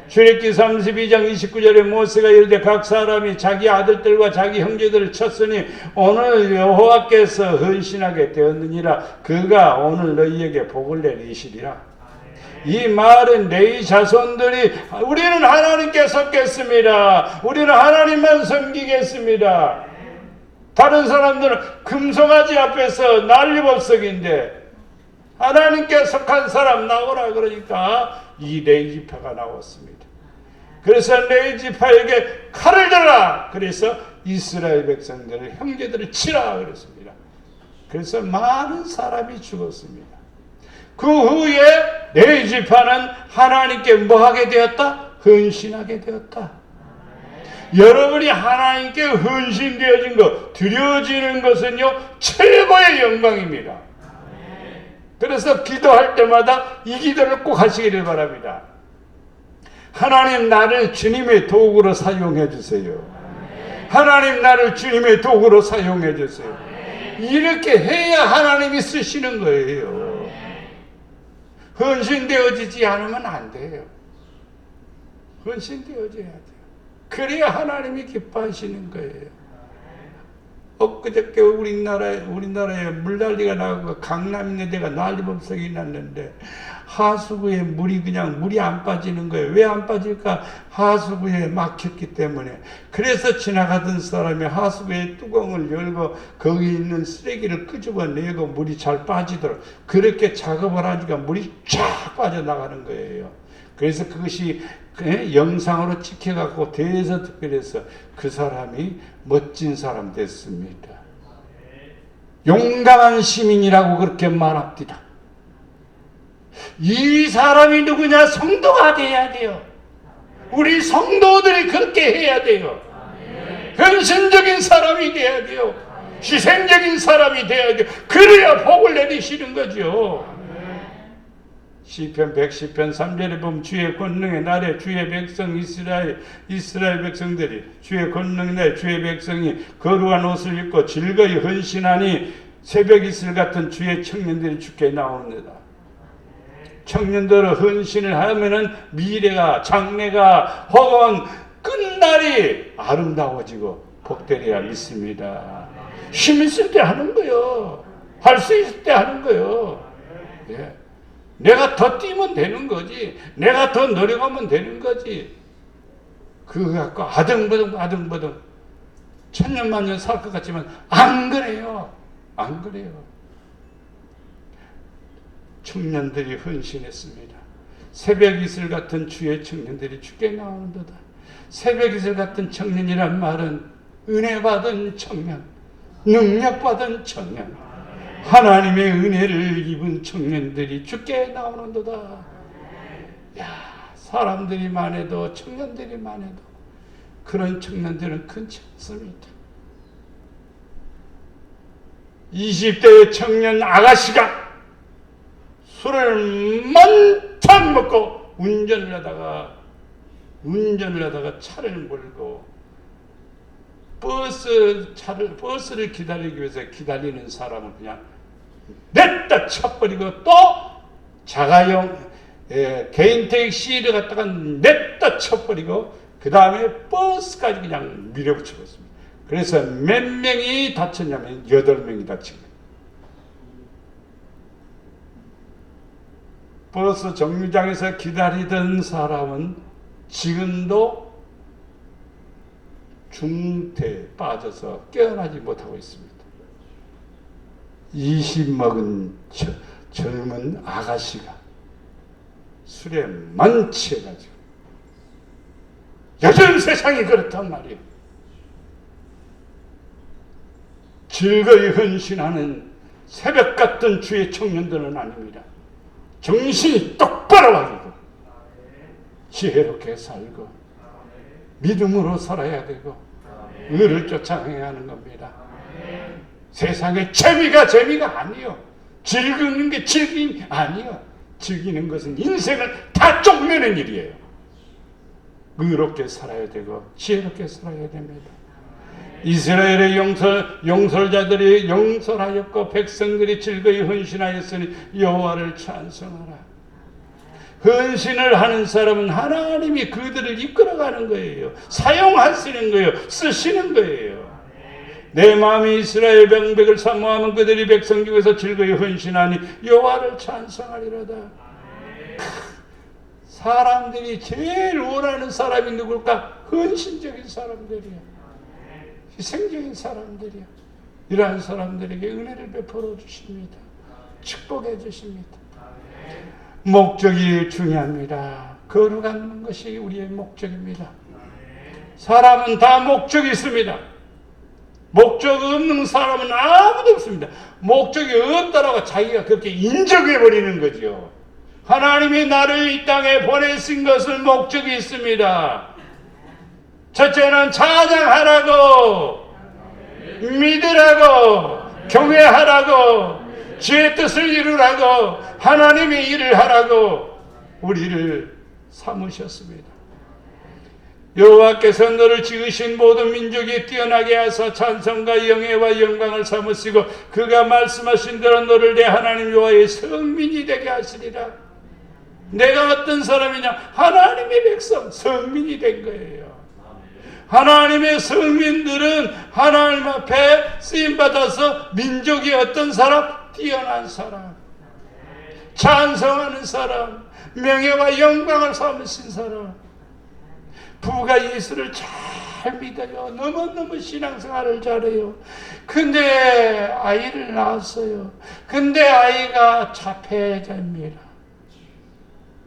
출애굽기 32장 29절에 모세가 이르되 각 사람이 자기 아들들과 자기 형제들을 쳤으니 오늘 여호와께서 헌신하게 되었느니라. 그가 오늘 너희에게 복을 내리시리라. 이 말은 너희 자손들이 우리는 하나님께 속겠습니다. 우리는 하나님만 섬기겠습니다. 다른 사람들은 금송아지 앞에서 난리법석인데 하나님께 속한 사람 나오라 그러니까 이 레위지파가 나왔습니다. 그래서 레위지파에게 칼을 들어라. 그래서 이스라엘 백성들을 형제들을 치라 그랬습니다. 그래서 많은 사람이 죽었습니다. 그 후에 레위지파는 하나님께 뭐하게 되었다? 헌신하게 되었다. 여러분이 하나님께 헌신되어진 것, 드려지는 것은요 최고의 영광입니다. 그래서 기도할 때마다 이 기도를 꼭 하시기를 바랍니다. 하나님 나를 주님의 도구로 사용해 주세요. 하나님 나를 주님의 도구로 사용해 주세요. 이렇게 해야 하나님이 쓰시는 거예요. 헌신되어지지 않으면 안 돼요. 헌신되어져야 돼요. 그래야 하나님이 기뻐하시는 거예요. 엊그저께 우리나라에 물난리가 나고 강남 있는 데가 난리법석이 났는데 하수구에 물이 안 빠지는 거예요. 왜 안 빠질까? 하수구에 막혔기 때문에. 그래서 지나가던 사람이 하수구에 뚜껑을 열고 거기 있는 쓰레기를 끄집어내고 물이 잘 빠지도록 그렇게 작업을 하니까 물이 쫙 빠져나가는 거예요. 그래서 그것이 영상으로 찍혀갖고 대서특별해서 그 사람이 멋진 사람 됐습니다. 용감한 시민이라고 그렇게 말합니다. 이 사람이 누구냐? 성도가 돼야 돼요. 우리 성도들이 그렇게 해야 돼요. 헌신적인 사람이 돼야 돼요. 희생적인 사람이 돼야 돼요. 그래야 복을 내리시는 거죠. 시편 110편 3절에 보면 주의 권능의 날에 주의 백성 이스라엘 백성들이 주의 권능의 날에 주의 백성이 거룩한 옷을 입고 즐거이 헌신하니 새벽 이슬 같은 주의 청년들이 주께 나옵니다. 청년들은 헌신을 하면은 미래가 장래가 혹은 끝날이 아름다워지고 복되리라 믿습니다. 힘 있을 때 하는 거요. 할 수 있을 때 하는 거요. 예. 내가 더 뛰면 되는 거지. 내가 더 노력하면 되는 거지. 그거 갖고 아등바등 천년만년 살 것 같지만 안 그래요. 안 그래요. 청년들이 헌신했습니다. 새벽 이슬 같은 주의 청년들이 주께 나오는도다. 새벽 이슬 같은 청년이란 말은 은혜 받은 청년, 능력 받은 청년, 하나님의 은혜를 입은 청년들이 주께 나오는도다. 야, 사람들이만 해도 청년들이만 해도 그런 청년들은 흔치 않습니다. 20대의 청년 아가씨가 술을 만찬 먹고 운전을 하다가 차를 몰고 버스를 기다리기 위해서 기다리는 사람을 그냥 냈다 쳐버리고 또 자가용 개인 택시를 갖다가 냈다 쳐버리고 그 다음에 버스까지 그냥 밀어붙여버렸습니다. 그래서 몇 명이 다쳤냐면 8명이 다친 거예요. 버스 정류장에서 기다리던 사람은 지금도 중태에 빠져서 깨어나지 못하고 있습니다. 20 먹은 젊은 아가씨가 술에 만취해가지고 요즘 세상이 그렇단 말이에요. 즐거이 헌신하는 새벽 같은 주의 청년들은 아닙니다. 정신이 똑바로 하고 지혜롭게 살고 믿음으로 살아야 되고 의를 쫓아가야 하는 겁니다. 세상의 재미가 아니요. 즐기는 게 즐김이 아니요. 즐기는 것은 인생을 다 쪽내는 일이에요. 의롭게 살아야 되고 지혜롭게 살아야 됩니다. 이스라엘의 용설자들이 용설하였고 백성들이 즐거이 헌신하였으니 여호와를 찬송하라. 헌신을 하는 사람은 하나님이 그들을 이끌어가는 거예요. 사용하시는 거예요. 쓰시는 거예요. 내 마음이 이스라엘 방백을 사모하면 그들이 백성 중에서 즐거이 헌신하니 여호와를 찬송하리로다. 사람들이 제일 원하는 사람이 누굴까? 헌신적인 사람들이야. 희생적인 사람들이야. 이러한 사람들에게 은혜를 베풀어 주십니다. 축복해 주십니다. 목적이 중요합니다. 거룩한 것이 우리의 목적입니다. 사람은 다 목적이 있습니다. 목적 없는 사람은 아무도 없습니다. 목적이 없다라고 자기가 그렇게 인정해버리는 거죠. 하나님이 나를 이 땅에 보내신 것은 목적이 있습니다. 첫째는 찬양하라고, 믿으라고, 경외하라고, 주의 뜻을 이루라고, 하나님의 일을 하라고 우리를 삼으셨습니다. 여호와께서 너를 지으신 모든 민족이 뛰어나게 하사 찬송과 영예와 영광을 삼으시고 그가 말씀하신 대로 너를 내 하나님 여호와의 성민이 되게 하시리라. 내가 어떤 사람이냐? 하나님의 백성, 성민이 된 거예요. 하나님의 성민들은 하나님 앞에 쓰임받아서 민족이 어떤 사람? 뛰어난 사람, 찬송하는 사람, 명예와 영광을 삼으신 사람. 부가 예수를 잘 믿어요. 너무너무 신앙생활을 잘해요. 근데 아이를 낳았어요. 근데 아이가 자폐자입니다.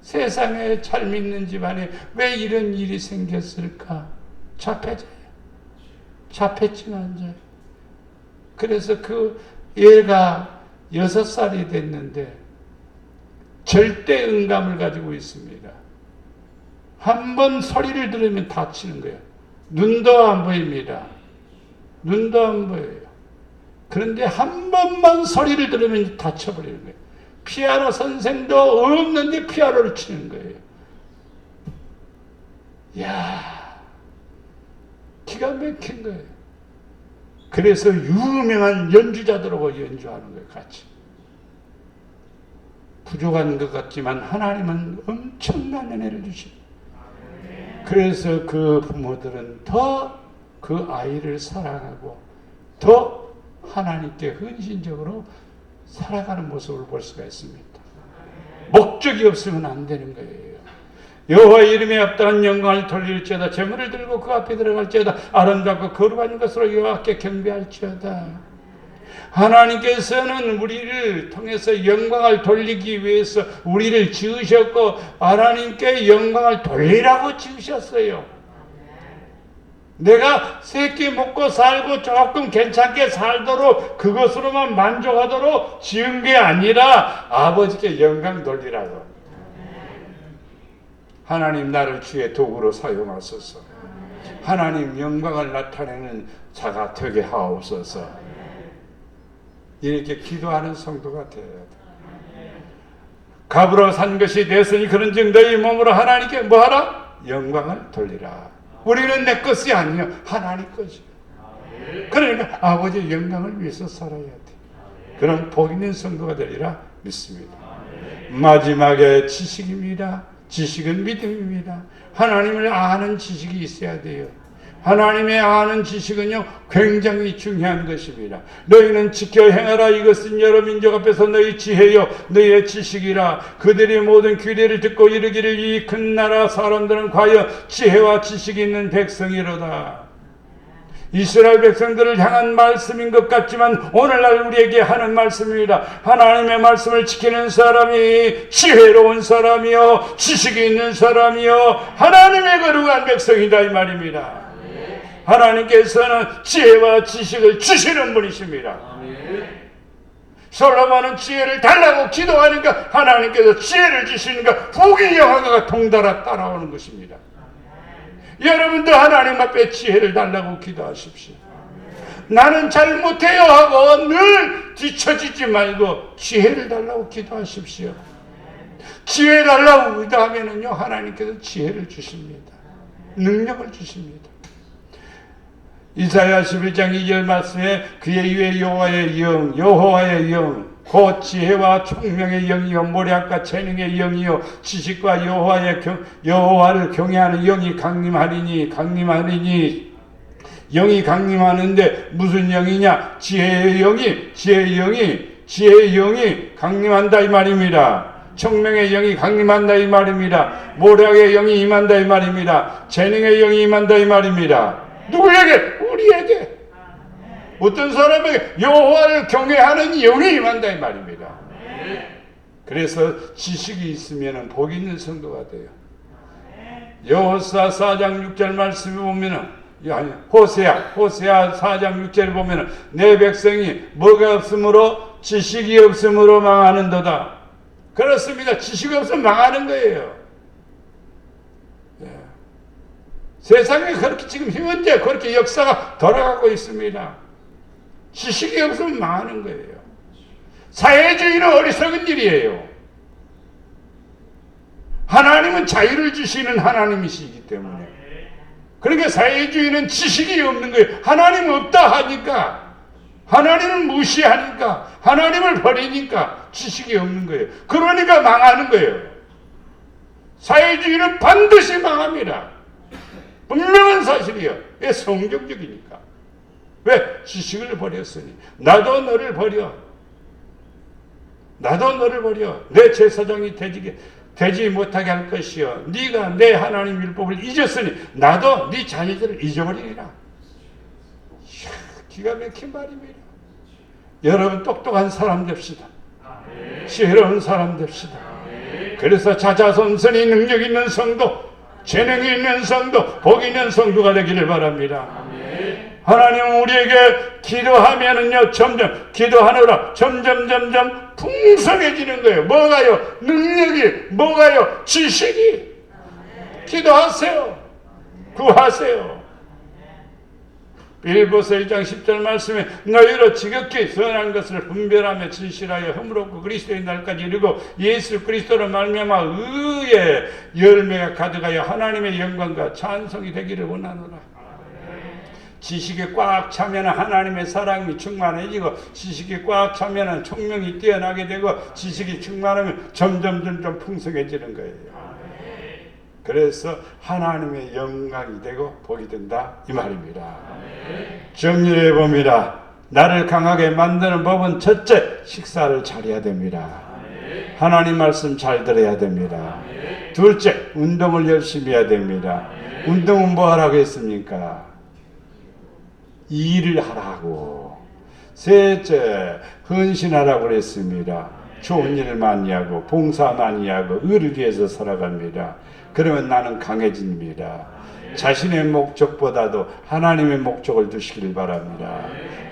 세상에 잘 믿는 집안에 왜 이런 일이 생겼을까? 자폐자예요. 자폐증 환자예요. 그래서 그 얘가 6살이 됐는데 절대 음감을 가지고 있습니다. 한 번 소리를 들으면 다치는 거예요. 눈도 안 보입니다. 눈도 안 보여요. 그런데 한 번만 소리를 들으면 다쳐버리는 거예요. 피아노 선생도 없는데 피아노를 치는 거예요. 이야, 기가 막힌 거예요. 그래서 유명한 연주자들하고 연주하는 거예요, 같이. 부족한 것 같지만 하나님은 엄청난 은혜를 주십니다. 그래서 그 부모들은 더 그 아이를 사랑하고 더 하나님께 헌신적으로 살아가는 모습을 볼 수가 있습니다. 목적이 없으면 안 되는 거예요. 여호와 이름에 합당한 영광을 돌릴지어다. 제물을 들고 그 앞에 들어갈지어다. 아름답고 거룩한 것으로 여호와께 경배할지어다. 하나님께서는 우리를 통해서 영광을 돌리기 위해서 우리를 지으셨고 하나님께 영광을 돌리라고 지으셨어요. 내가 새끼 먹고 살고 조금 괜찮게 살도록 그것으로만 만족하도록 지은 게 아니라 아버지께 영광 돌리라고. 하나님 나를 주의 도구로 사용하소서. 하나님 영광을 나타내는 자가 되게 하옵소서. 이렇게 기도하는 성도가 되어야 돼. 값으로 산 것이 되었으니 그런즉 너희 몸으로 하나님께 뭐하라? 영광을 돌리라. 우리는 내 것이 아니요 하나님 것이요. 그러니까 아버지의 영광을 위해서 살아야 돼. 그럼 복 있는 성도가 되리라 믿습니다. 마지막에 지식입니다. 지식은 믿음입니다. 하나님을 아는 지식이 있어야 돼요. 하나님의 아는 지식은요 굉장히 중요한 것입니다. 너희는 지켜 행하라. 이것은 여러 민족 앞에서 너희 지혜요 너희의 지식이라. 그들이 모든 규례를 듣고 이르기를 이 큰 나라 사람들은 과연 지혜와 지식이 있는 백성이로다. 이스라엘 백성들을 향한 말씀인 것 같지만 오늘날 우리에게 하는 말씀입니다. 하나님의 말씀을 지키는 사람이 지혜로운 사람이요 지식이 있는 사람이요 하나님의 거룩한 백성이다 이 말입니다. 하나님께서는 지혜와 지식을 주시는 분이십니다. 솔로몬은 지혜를 달라고 기도하니까 하나님께서 지혜를 주시니까 후기 여호와가 동달아 따라오는 것입니다. 여러분도 하나님 앞에 지혜를 달라고 기도하십시오. 나는 잘 못해요 하고 늘 뒤처지지 말고 지혜를 달라고 기도하십시오. 지혜 달라고 기도하면은요, 하나님께서 지혜를 주십니다. 능력을 주십니다. 이사야 11장 2절 말씀에 그의 위에 여호와의 영, 곧 지혜와 총명의 영이요 모략과 재능의 영이요 지식과 여호와를 경외하는 영이 강림하리니 영이 강림하는데 무슨 영이냐? 지혜의 영이 강림한다 이 말입니다. 총명의 영이 강림한다 이 말입니다. 모략의 영이 임한다 이 말입니다. 재능의 영이 임한다 이 말입니다. 누구에게? 우리에게. 어떤 사람에게? 여호와를 경외하는 영이 임한다 이 말입니다. 그래서 지식이 있으면 복이 있는 성도가 돼요. 여호수아 4장 6절 말씀에 보면은, 호세아 4장 6절에 보면은 내 백성이 뭐가 없으므로 지식이 없으므로 망하는도다. 그렇습니다. 지식이 없으면 망하는 거예요. 세상에 그렇게 지금 현재 그렇게 역사가 돌아가고 있습니다. 지식이 없으면 망하는 거예요. 사회주의는 어리석은 일이에요. 하나님은 자유를 주시는 하나님이시기 때문에. 그러니까 사회주의는 지식이 없는 거예요. 하나님 없다 하니까, 하나님을 무시하니까, 하나님을 버리니까 지식이 없는 거예요. 그러니까 망하는 거예요. 사회주의는 반드시 망합니다. 분명한 사실이요. 왜? 성경적이니까. 왜? 지식을 버렸으니. 나도 너를 버려. 내 제사장이 되지 못하게 할 것이요. 네가 내 하나님 율법을 잊었으니 나도 네 자녀들을 잊어버리리라. 이야, 기가 막힌 말입니다. 여러분 똑똑한 사람 됩시다. 지혜로운 사람 됩시다. 그래서 자자손손이 능력 있는 성도, 재능이 있는 성도, 복 있는 성도가 되기를 바랍니다. 하나님은 우리에게 기도하면은요, 기도하느라 점점 풍성해지는 거예요. 뭐가요? 능력이, 뭐가요? 지식이. 기도하세요. 구하세요. 빌보서 1장 10절 말씀에 너희로 지극히 선한 것을 분별하며 진실하여 허물없고 그리스도의 날까지 이르고 예수 그리스도로 말미암아 의의 열매가 가득하여 하나님의 영광과 찬송이 되기를 원하노라. 지식이 꽉 차면 하나님의 사랑이 충만해지고, 지식이 꽉 차면 총명이 뛰어나게 되고, 지식이 충만하면 점점 풍성해지는 거예요. 그래서 하나님의 영광이 되고 복이 된다 이 말입니다. 정리해 봅니다. 나를 강하게 만드는 법은 첫째, 식사를 잘해야 됩니다. 하나님 말씀 잘 들어야 됩니다. 둘째, 운동을 열심히 해야 됩니다. 운동은 뭐 하라고 했습니까? 일을 하라고. 셋째, 헌신하라고 그랬습니다. 좋은 일을 많이 하고 봉사 많이 하고 의를 위해서 살아갑니다. 그러면 나는 강해집니다. 자신의 목적보다도 하나님의 목적을 두시길 바랍니다.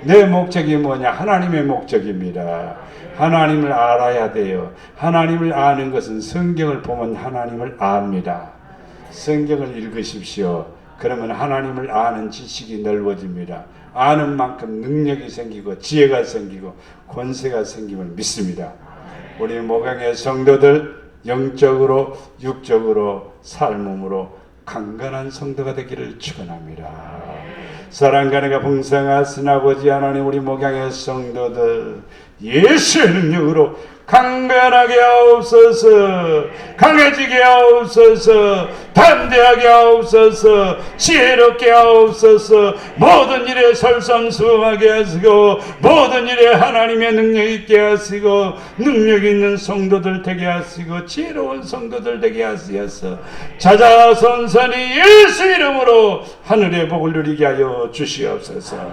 내 목적이 뭐냐? 하나님의 목적입니다. 하나님을 알아야 돼요. 하나님을 아는 것은 성경을 보면 하나님을 압니다. 성경을 읽으십시오. 그러면 하나님을 아는 지식이 넓어집니다. 아는 만큼 능력이 생기고 지혜가 생기고 권세가 생김을 믿습니다. 우리 목양의 성도들 영적으로 육적으로 삶음으로 강건한 성도가 되기를 축원합니다. 사랑과 은혜가 풍성하신 아버지 하나님, 우리 목양의 성도들 예수의 능력으로 강건하게 하옵소서, 강해지게 하옵소서, 담대하게 하옵소서, 지혜롭게 하옵소서, 모든 일에 설삼수하게 하시고 모든 일에 하나님의 능력 있게 하시고 능력 있는 성도들 되게 하시고 지혜로운 성도들 되게 하시어서 자자손손이 예수 이름으로 하늘의 복을 누리게 하여 주시옵소서.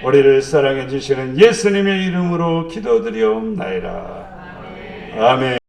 우리를 사랑해 주시는 예수님의 이름으로 기도드리옵나이다. 아멘.